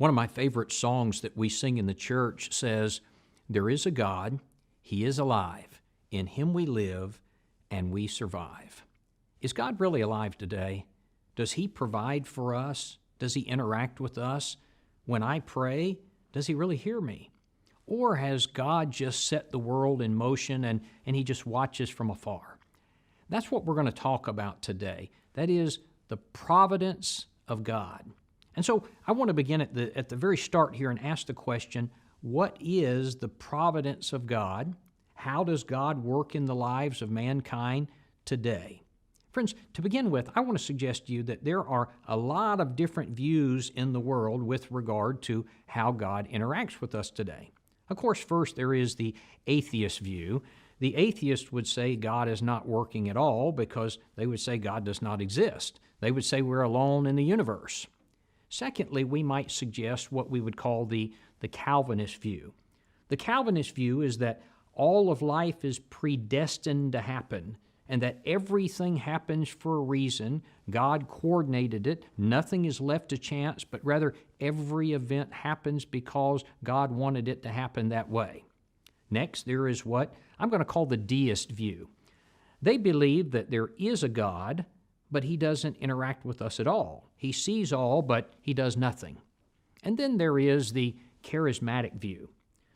One of my favorite songs that we sing in the church says, "There is a God, He is alive. In Him we live and we survive." Is God really alive today? Does He provide for us? Does He interact with us? When I pray, does He really hear me? Or has God just set the world in motion and He just watches from afar? That's what we're going to talk about today. That is the providence of God. And so I want to begin at the very start here and ask the question, what is the providence of God? How does God work in the lives of mankind today? Friends, to begin with, I want to suggest to you that there are a lot of different views in the world with regard to how God interacts with us today. Of course, first there is the atheist view. The atheist would say God is not working at all because they would say God does not exist. They would say we're alone in the universe. Secondly, we might suggest what we would call the Calvinist view. The Calvinist view is that all of life is predestined to happen and that everything happens for a reason. God coordinated it. Nothing is left to chance, but rather every event happens because God wanted it to happen that way. Next, there is what I'm going to call the deist view. They believe that there is a God, but He doesn't interact with us at all. He sees all, but He does nothing. And then there is the charismatic view.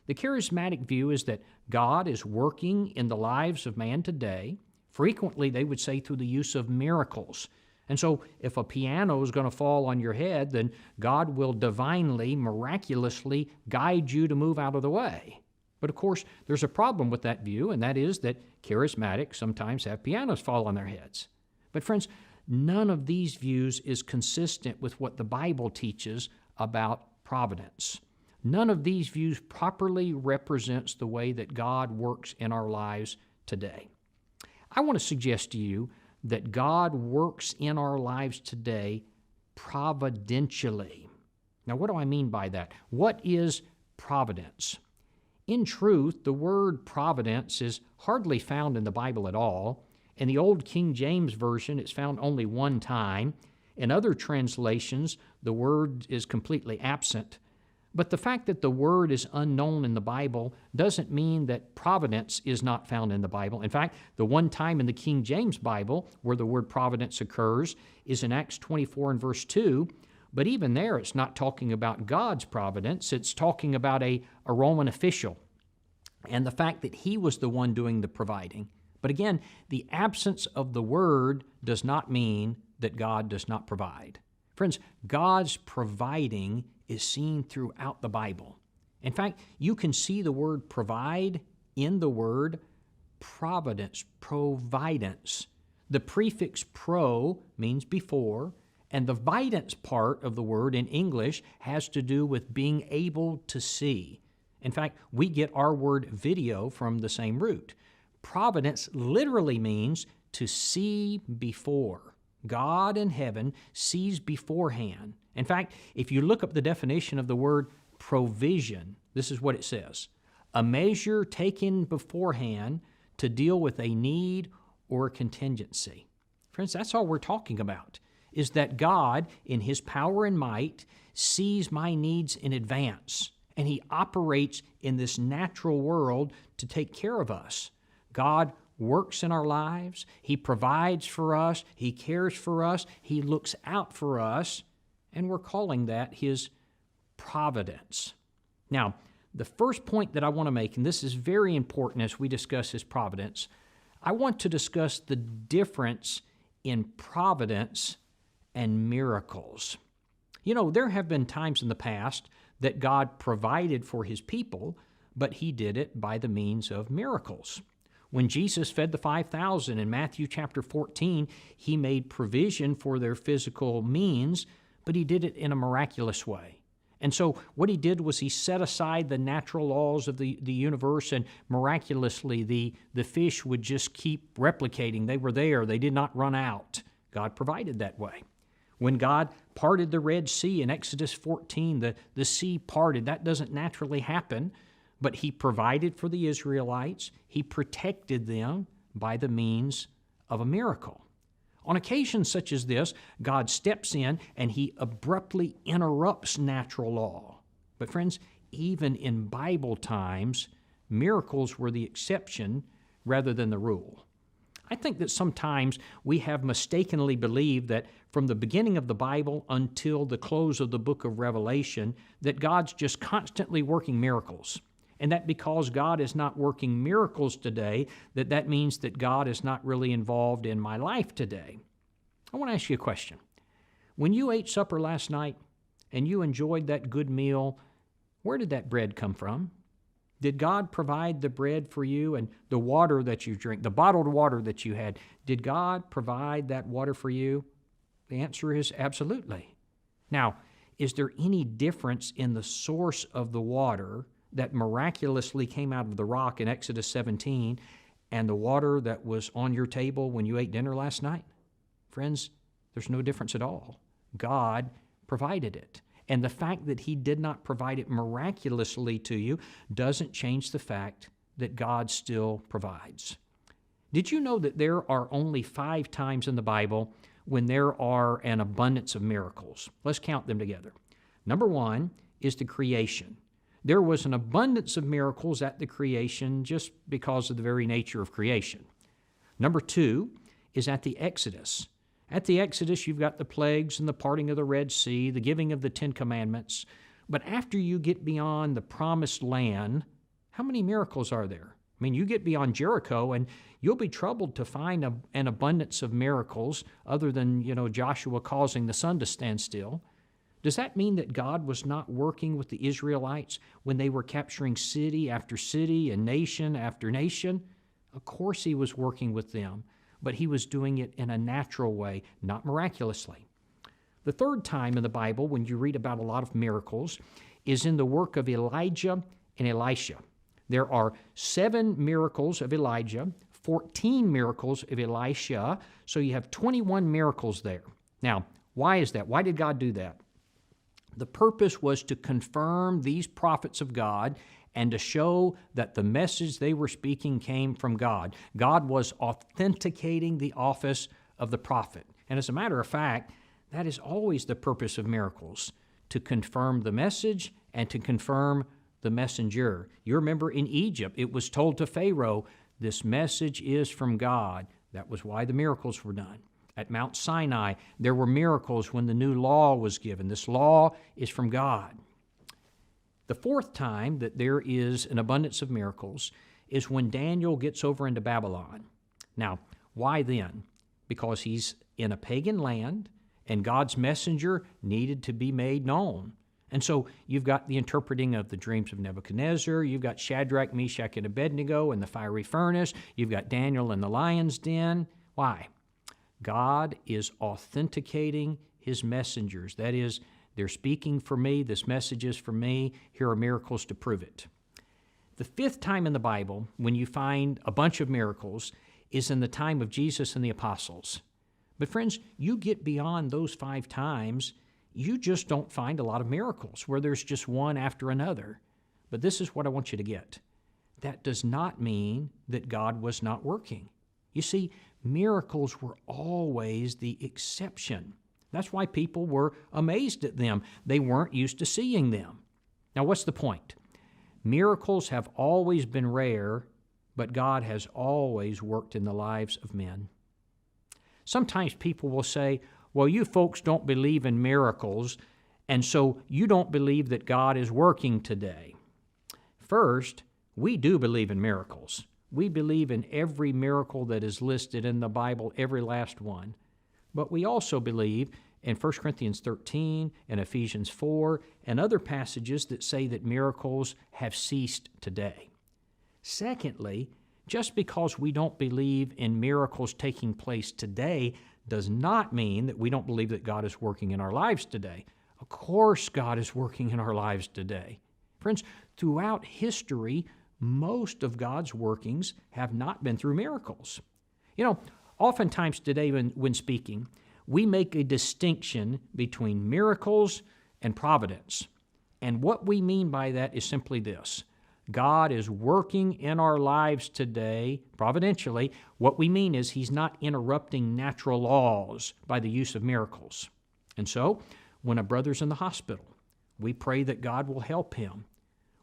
The charismatic view is that God is working in the lives of man today. Frequently, they would say through the use of miracles. And so if a piano is going to fall on your head, then God will divinely, miraculously guide you to move out of the way. But of course, there's a problem with that view, and that is that charismatics sometimes have pianos fall on their heads. But friends, none of these views is consistent with what the Bible teaches about providence. None of these views properly represents the way that God works in our lives today. I want to suggest to you that God works in our lives today providentially. Now, what do I mean by that? What is providence? In truth, the word providence is hardly found in the Bible at all. In the Old King James Version, it's found only one time. In other translations, the word is completely absent. But the fact that the word is unknown in the Bible doesn't mean that providence is not found in the Bible. In fact, the one time in the King James Bible where the word providence occurs is in Acts 24 and verse 2. But even there, it's not talking about God's providence. It's talking about a Roman official and the fact that he was the one doing the providing. But again, the absence of the word does not mean that God does not provide. Friends, God's providing is seen throughout the Bible. In fact, you can see the word provide in the word providence, providence. The prefix pro means before, and the vidence part of the word in English has to do with being able to see. In fact, we get our word video from the same root. Providence literally means to see before. God in heaven sees beforehand. In fact, if you look up the definition of the word provision, this is what it says: a measure taken beforehand to deal with a need or a contingency. Friends, that's all we're talking about, is that God, in His power and might, sees my needs in advance, and He operates in this natural world to take care of us. God works in our lives. He provides for us. He cares for us. He looks out for us, and we're calling that His providence. Now, the first point that I want to make, and this is very important as we discuss His providence, I want to discuss the difference in providence and miracles. You know, there have been times in the past that God provided for His people, but He did it by the means of miracles. When Jesus fed the 5,000 in Matthew chapter 14, He made provision for their physical means, but He did it in a miraculous way. And so what He did was He set aside the natural laws of the universe, and miraculously the fish would just keep replicating. They were there. They did not run out. God provided that way. When God parted the Red Sea in Exodus 14, the sea parted. That doesn't naturally happen, but He provided for the Israelites. He protected them by the means of a miracle. On occasions such as this, God steps in and He abruptly interrupts natural law. But friends, even in Bible times, miracles were the exception rather than the rule. I think that sometimes we have mistakenly believed that from the beginning of the Bible until the close of the book of Revelation, that God's just constantly working miracles. And that because God is not working miracles today, that means that God is not really involved in my life today. I want to ask you a question. When you ate supper last night and you enjoyed that good meal, where did that bread come from? Did God provide the bread for you and the water that you drink, the bottled water that you had? Did God provide that water for you? The answer is absolutely. Now, is there any difference in the source of the water that miraculously came out of the rock in Exodus 17 and the water that was on your table when you ate dinner last night? Friends, there's no difference at all. God provided it. And the fact that He did not provide it miraculously to you doesn't change the fact that God still provides. Did you know that there are only 5 times in the Bible when there are an abundance of miracles? Let's count them together. Number 1 is the creation. There was an abundance of miracles at the creation just because of the very nature of creation. Number 2 is at the Exodus. At the Exodus, you've got the plagues and the parting of the Red Sea, the giving of the 10 Commandments. But after you get beyond the Promised Land, how many miracles are there? I mean, you get beyond Jericho, and you'll be troubled to find an abundance of miracles other than, Joshua causing the sun to stand still. Does that mean that God was not working with the Israelites when they were capturing city after city and nation after nation? Of course He was working with them, but He was doing it in a natural way, not miraculously. The third time in the Bible when you read about a lot of miracles is in the work of Elijah and Elisha. There are 7 miracles of Elijah, 14 miracles of Elisha, so you have 21 miracles there. Now, why is that? Why did God do that? The purpose was to confirm these prophets of God and to show that the message they were speaking came from God. God was authenticating the office of the prophet. And as a matter of fact, that is always the purpose of miracles, to confirm the message and to confirm the messenger. You remember in Egypt, it was told to Pharaoh, this message is from God. That was why the miracles were done. At Mount Sinai, there were miracles when the new law was given. This law is from God. The fourth time that there is an abundance of miracles is when Daniel gets over into Babylon. Now, why then? Because he's in a pagan land, and God's messenger needed to be made known. And so you've got the interpreting of the dreams of Nebuchadnezzar, you've got Shadrach, Meshach, and Abednego in the fiery furnace, you've got Daniel in the lion's den. Why? God is authenticating His messengers. That is, they're speaking for me, this message is for me, here are miracles to prove it. The fifth time in the Bible, when you find a bunch of miracles, is in the time of Jesus and the apostles. But friends, you get beyond those 5 times, you just don't find a lot of miracles where there's just one after another. But this is what I want you to get. That does not mean that God was not working. You see, miracles were always the exception. That's why people were amazed at them. They weren't used to seeing them. Now, what's the point? Miracles have always been rare, but God has always worked in the lives of men. Sometimes people will say, well, you folks don't believe in miracles, and so you don't believe that God is working today. First, we do believe in miracles. We believe in every miracle that is listed in the Bible, every last one. But we also believe in 1 Corinthians 13 and Ephesians 4 and other passages that say that miracles have ceased today. Secondly, just because we don't believe in miracles taking place today does not mean that we don't believe that God is working in our lives today. Of course God is working in our lives today. Friends, throughout history, most of God's workings have not been through miracles. Oftentimes today when speaking, we make a distinction between miracles and providence. And what we mean by that is simply this. God is working in our lives today, providentially. What we mean is He's not interrupting natural laws by the use of miracles. And so, when a brother's in the hospital, we pray that God will help him.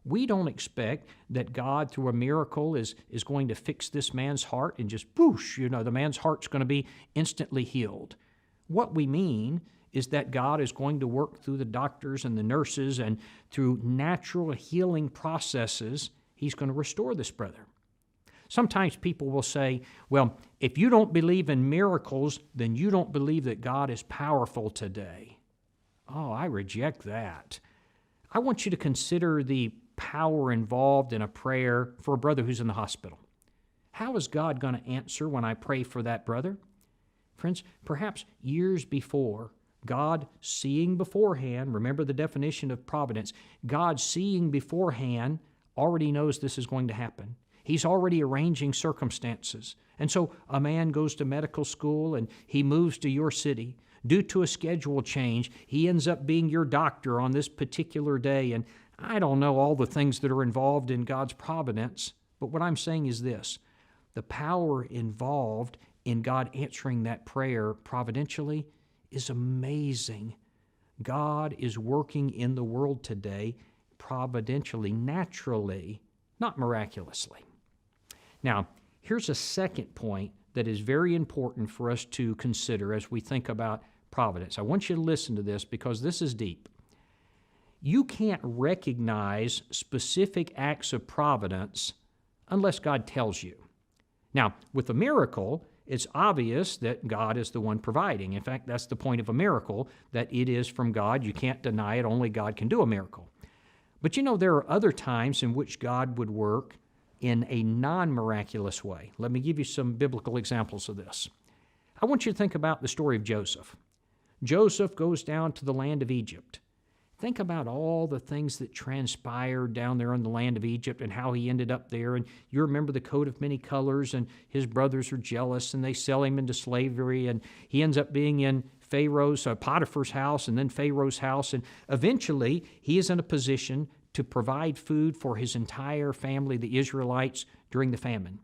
We don't expect that God, through a miracle, is going to fix this man's heart and just, whoosh, the man's heart's going to be instantly healed. What we mean is that God is going to work through the doctors and the nurses, and through natural healing processes, He's going to restore this brother. Sometimes people will say, well, if you don't believe in miracles, then you don't believe that God is powerful today. Oh, I reject that. I want you to consider the power involved in a prayer for a brother who's in the hospital. How is God going to answer when I pray for that brother? Friends, perhaps years before, God seeing beforehand, remember the definition of providence, God seeing beforehand already knows this is going to happen. He's already arranging circumstances. And so a man goes to medical school and he moves to your city. Due to a schedule change, he ends up being your doctor on this particular day. And I don't know all the things that are involved in God's providence, but what I'm saying is this: the power involved in God answering that prayer providentially is amazing. God is working in the world today providentially, naturally, not miraculously. Now, here's a second point that is very important for us to consider as we think about providence. I want you to listen to this because this is deep. You can't recognize specific acts of providence unless God tells you. Now, with a miracle, it's obvious that God is the one providing. In fact, that's the point of a miracle, that it is from God. You can't deny it. Only God can do a miracle. But there are other times in which God would work in a non-miraculous way. Let me give you some biblical examples of this. I want you to think about the story of Joseph. Joseph goes down to the land of Egypt. Think about all the things that transpired down there in the land of Egypt and how he ended up there. And you remember the coat of many colors, and his brothers are jealous, and they sell him into slavery, and he ends up being in Potiphar's house, and then Pharaoh's house. And eventually, he is in a position to provide food for his entire family, the Israelites, during the famine.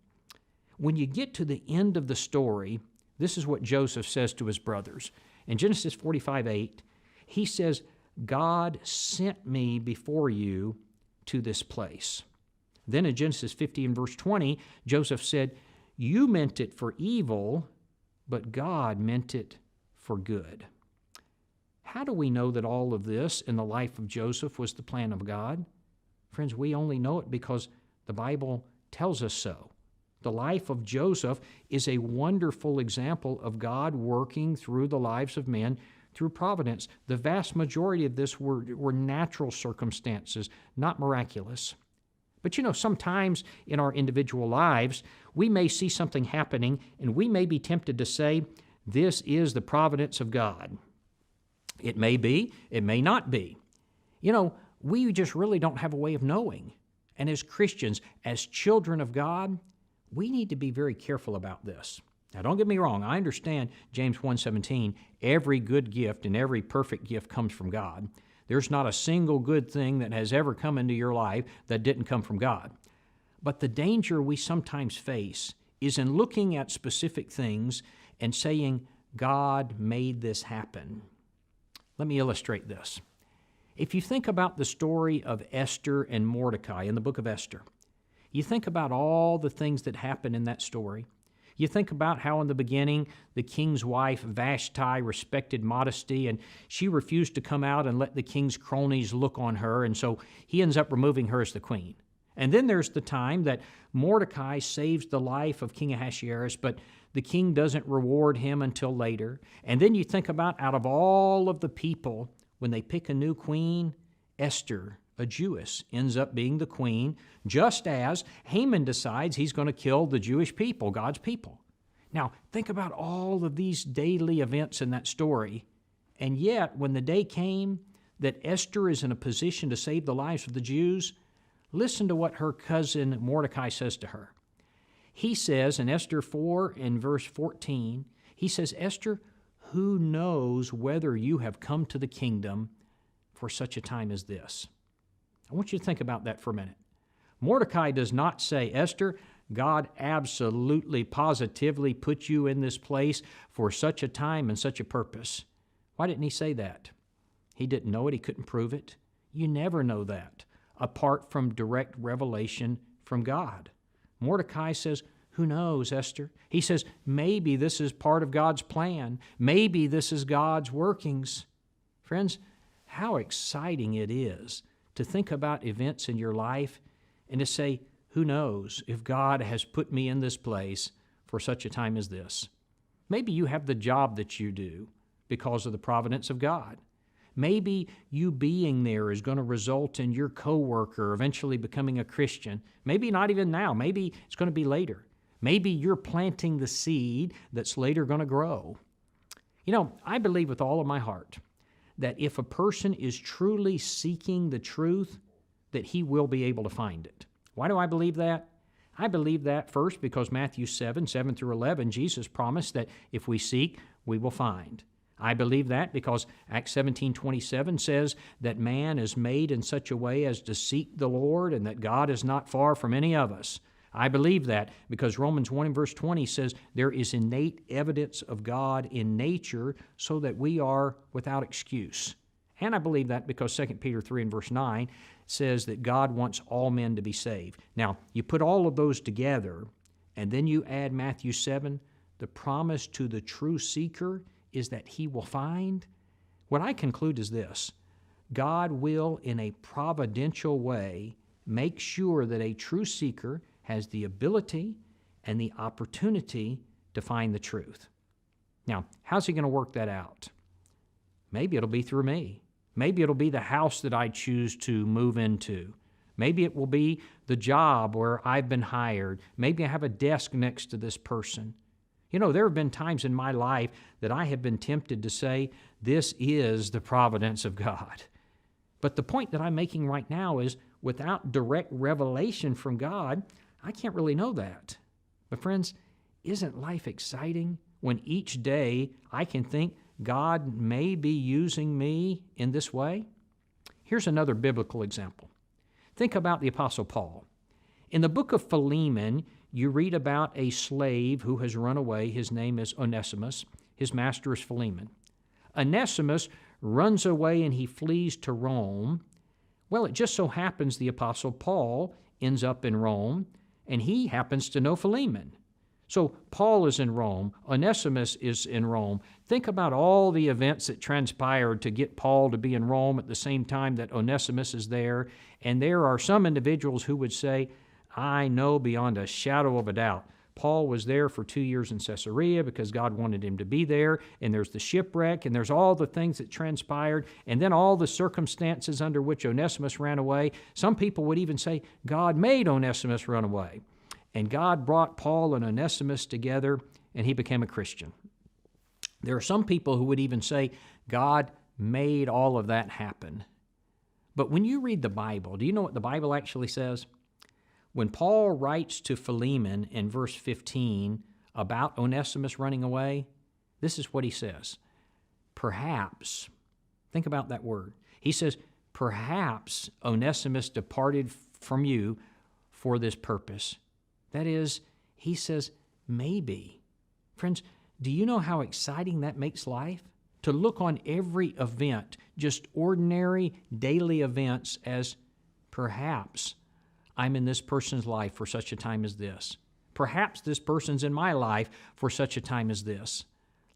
When you get to the end of the story, this is what Joseph says to his brothers. In Genesis 45:8, he says, God sent me before you to this place. Then in Genesis 50 and verse 20, Joseph said, you meant it for evil, but God meant it for good. How do we know that all of this in the life of Joseph was the plan of God? Friends, we only know it because the Bible tells us so. The life of Joseph is a wonderful example of God working through the lives of men through providence. The vast majority of this were natural circumstances, not miraculous. But sometimes in our individual lives, we may see something happening and we may be tempted to say, this is the providence of God. It may be, it may not be. We just really don't have a way of knowing. And as Christians, as children of God, we need to be very careful about this. Now, don't get me wrong. I understand James 1:17, every good gift and every perfect gift comes from God. There's not a single good thing that has ever come into your life that didn't come from God. But the danger we sometimes face is in looking at specific things and saying, God made this happen. Let me illustrate this. If you think about the story of Esther and Mordecai in the book of Esther, you think about all the things that happen in that story. You think about how in the beginning the king's wife Vashti respected modesty, and she refused to come out and let the king's cronies look on her, and so he ends up removing her as the queen. And then there's the time that Mordecai saves the life of King Ahasuerus, but the king doesn't reward him until later. And then you think about out of all of the people, when they pick a new queen, Esther, a Jewess, ends up being the queen, just as Haman decides he's going to kill the Jewish people, God's people. Now, think about all of these daily events in that story. And yet, when the day came that Esther is in a position to save the lives of the Jews, listen to what her cousin Mordecai says to her. He says in Esther 4 and verse 14, he says, Esther, who knows whether you have come to the kingdom for such a time as this? I want you to think about that for a minute. Mordecai does not say, Esther, God absolutely, positively put you in this place for such a time and such a purpose. Why didn't he say that? He didn't know it. He couldn't prove it. You never know that apart from direct revelation from God. Mordecai says, who knows, Esther? He says, maybe this is part of God's plan. Maybe this is God's workings. Friends, how exciting it is to think about events in your life and to say, who knows if God has put me in this place for such a time as this. Maybe you have the job that you do because of the providence of God. Maybe you being there is going to result in your coworker eventually becoming a Christian. Maybe not even now. Maybe it's going to be later. Maybe you're planting the seed that's later going to grow. You know, I believe with all of my heart that if a person is truly seeking the truth, that he will be able to find it. Why do I believe that? I believe that first because Matthew 7 through 11, Jesus promised that if we seek, we will find. I believe that because Acts 17:27 says that man is made in such a way as to seek the Lord and that God is not far from any of us. I believe that because Romans 1 and verse 20 says there is innate evidence of God in nature so that we are without excuse. And I believe that because 2 Peter 3 and verse 9 says that God wants all men to be saved. Now, you put all of those together, and then you add Matthew 7, the promise to the true seeker is that he will find. What I conclude is this: God will, in a providential way, make sure that a true seeker has the ability and the opportunity to find the truth. Now, how's he going to work that out? Maybe it'll be through me. Maybe it'll be the house that I choose to move into. Maybe it will be the job where I've been hired. Maybe I have a desk next to this person. You know, there have been times in my life that I have been tempted to say, this is the providence of God. But the point that I'm making right now is, without direct revelation from God, I can't really know that. But friends, isn't life exciting when each day I can think God may be using me in this way? Here's another biblical example. Think about the Apostle Paul. In the book of Philemon, you read about a slave who has run away. His name is Onesimus. His master is Philemon. Onesimus runs away and he flees to Rome. Well, it just so happens the Apostle Paul ends up in Rome, and he happens to know Philemon. So Paul is in Rome. Onesimus is in Rome. Think about all the events that transpired to get Paul to be in Rome at the same time that Onesimus is there. And there are some individuals who would say, I know beyond a shadow of a doubt, Paul was there for 2 years in Caesarea because God wanted him to be there, and there's the shipwreck, and there's all the things that transpired, and then all the circumstances under which Onesimus ran away. Some people would even say God made Onesimus run away. And God brought Paul and Onesimus together, and he became a Christian. There are some people who would even say God made all of that happen. But when you read the Bible, do you know what the Bible actually says? When Paul writes to Philemon in verse 15 about Onesimus running away, this is what he says. Perhaps, think about that word. He says, perhaps Onesimus departed from you for this purpose. That is, he says, maybe. Friends, do you know how exciting that makes life? To look on every event, just ordinary daily events, as perhaps I'm in this person's life for such a time as this. Perhaps this person's in my life for such a time as this.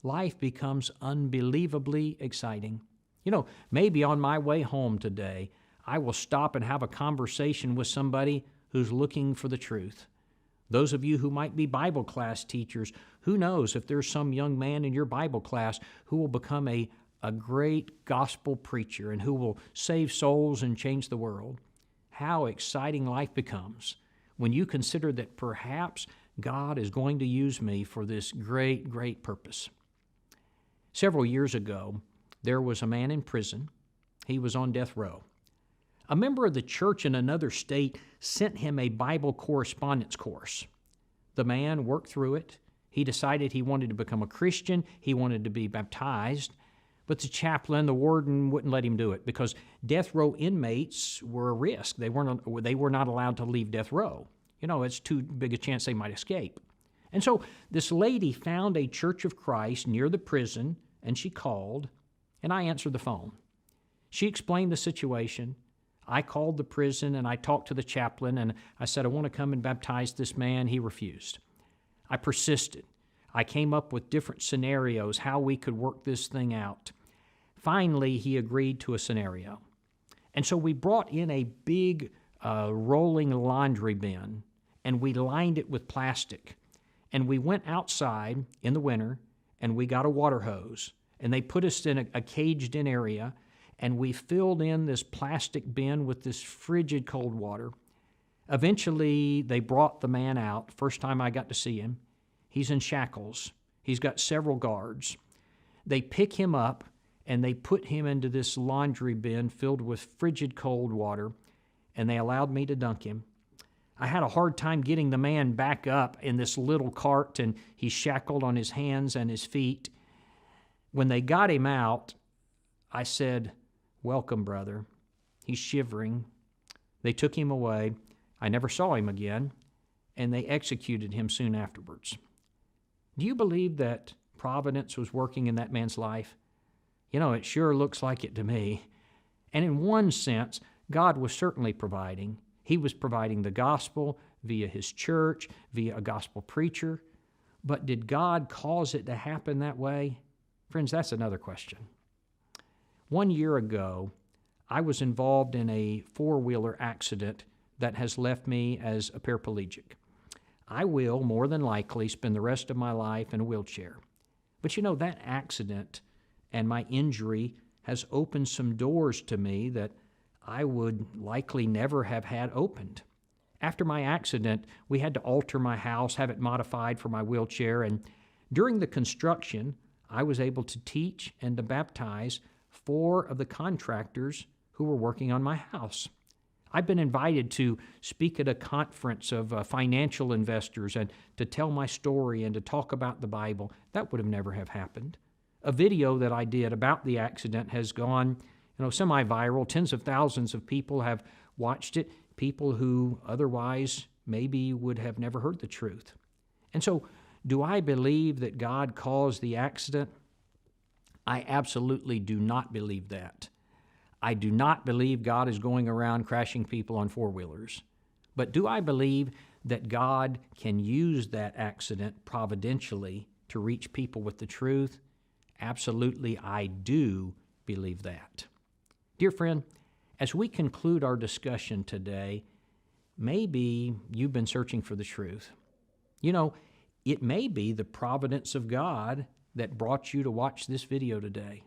Life becomes unbelievably exciting. You know, maybe on my way home today, I will stop and have a conversation with somebody who's looking for the truth. Those of you who might be Bible class teachers, who knows if there's some young man in your Bible class who will become a great gospel preacher and who will save souls and change the world. How exciting life becomes when you consider that perhaps God is going to use me for this great, great purpose. Several years ago, there was a man in prison. He was on death row. A member of the church in another state sent him a Bible correspondence course. The man worked through it. He decided he wanted to become a Christian. He wanted to be baptized. But the chaplain, the warden, wouldn't let him do it because death row inmates were a risk. They were not allowed to leave death row. It's too big a chance they might escape. And so this lady found a Church of Christ near the prison, and she called, and I answered the phone. She explained the situation. I called the prison, and I talked to the chaplain, and I said, I want to come and baptize this man. He refused. I persisted. I came up with different scenarios, how we could work this thing out. Finally, he agreed to a scenario. And so we brought in a big rolling laundry bin, and we lined it with plastic. And we went outside in the winter, and we got a water hose. And they put us in a caged-in area, and we filled in this plastic bin with this frigid cold water. Eventually, they brought the man out. First time I got to see him. He's in shackles. He's got several guards. They pick him up, and they put him into this laundry bin filled with frigid cold water, and they allowed me to dunk him. I had a hard time getting the man back up in this little cart, and he's shackled on his hands and his feet. When they got him out, I said, "Welcome, brother." He's shivering. They took him away. I never saw him again, and they executed him soon afterwards. Do you believe that providence was working in that man's life? It sure looks like it to me. And in one sense, God was certainly providing. He was providing the gospel via his church, via a gospel preacher. But did God cause it to happen that way? Friends, that's another question. 1 year ago, I was involved in a four-wheeler accident that has left me as a paraplegic. I will, more than likely, spend the rest of my life in a wheelchair. But that accident and my injury has opened some doors to me that I would likely never have had opened. After my accident, we had to alter my house, have it modified for my wheelchair, and during the construction, I was able to teach and to baptize 4 of the contractors who were working on my house. I've been invited to speak at a conference of financial investors and to tell my story and to talk about the Bible. That would have never have happened. A video that I did about the accident has gone, semi-viral. Tens of thousands of people have watched it, people who otherwise maybe would have never heard the truth. And so, do I believe that God caused the accident? I absolutely do not believe that. I do not believe God is going around crashing people on four-wheelers. But do I believe that God can use that accident providentially to reach people with the truth? Absolutely, I do believe that. Dear friend, as we conclude our discussion today, maybe you've been searching for the truth. It may be the providence of God that brought you to watch this video today.